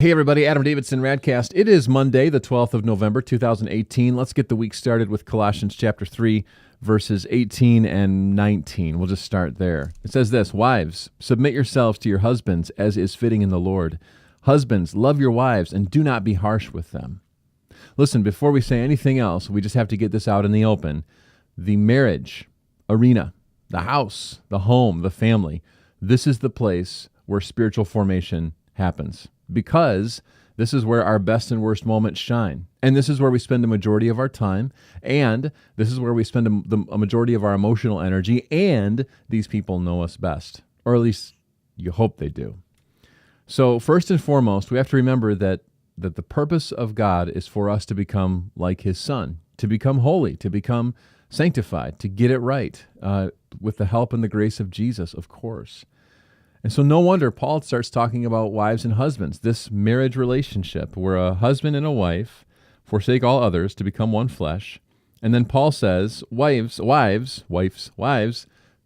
Hey everybody, Adam Davidson, RadCast. It is Monday, the 12th of November, 2018. Let's get the week started with Colossians chapter 3, verses 18 and 19. We'll just start there. It says this: Wives, submit yourselves to your husbands as is fitting in the Lord. Husbands, love your wives and do not be harsh with them. Listen, before we say anything else, we just have to get this out in the open. The marriage arena, the house, the home, the family, this is the place where spiritual formation happens. Because this is where our best and worst moments shine. And this is where we spend a majority of our time. And this is where we spend a majority of our emotional energy. And these people know us best. Or at least you hope they do. So first and foremost, we have to remember that the purpose of God is for us to become like His Son, to become holy, to become sanctified, to get it right, with the help and the grace of Jesus, of course. And so no wonder Paul starts talking about wives and husbands, this marriage relationship where a husband and a wife forsake all others to become one flesh. And then Paul says, wives,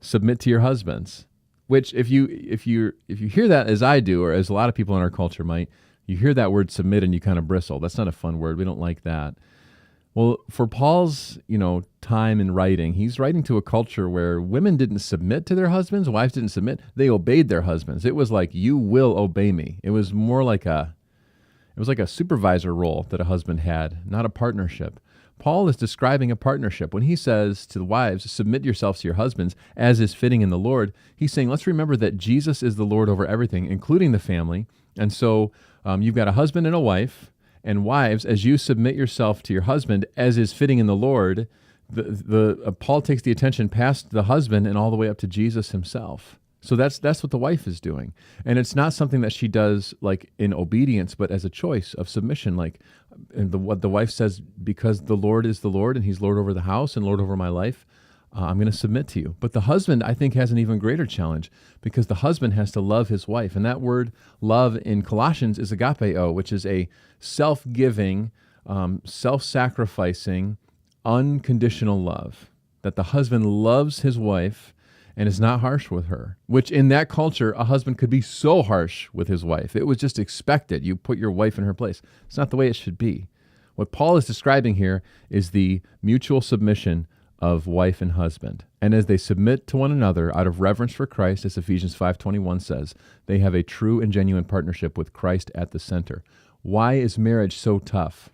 submit to your husbands. Which if you hear that as I do, or as a lot of people in our culture might, you hear that word submit and you kind of bristle. That's not a fun word. We don't like that. Well, for Paul's, time in writing, he's writing to a culture where women didn't submit to their husbands, wives didn't submit, they obeyed their husbands. It was like, you will obey me. It was more like a supervisor role that a husband had, not a partnership. Paul is describing a partnership. When he says to the wives, submit yourselves to your husbands as is fitting in the Lord, he's saying, let's remember that Jesus is the Lord over everything, including the family. And so you've got a husband and a wife. And wives, as you submit yourself to your husband, as is fitting in the Lord, Paul takes the attention past the husband and all the way up to Jesus himself. So that's what the wife is doing. And it's not something that she does like in obedience, but as a choice of submission. Like what the wife says, because the Lord is the Lord and He's Lord over the house and Lord over my life, I'm going to submit to you. But the husband, I think, has an even greater challenge because the husband has to love his wife. And that word love in Colossians is agapao, which is a self-giving, self-sacrificing, unconditional love. That the husband loves his wife and is not harsh with her, which in that culture, a husband could be so harsh with his wife. It was just expected. You put your wife in her place. It's not the way it should be. What Paul is describing here is the mutual submission of wife and husband. And as they submit to one another out of reverence for Christ, as Ephesians 5:21 says, they have a true and genuine partnership with Christ at the center. Why is marriage so tough?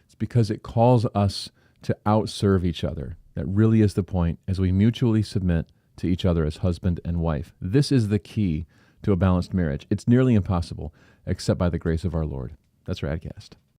It's because it calls us to outserve each other. That really is the point, as we mutually submit to each other as husband and wife. This is the key to a balanced marriage. It's nearly impossible, except by the grace of our Lord. That's RadCast.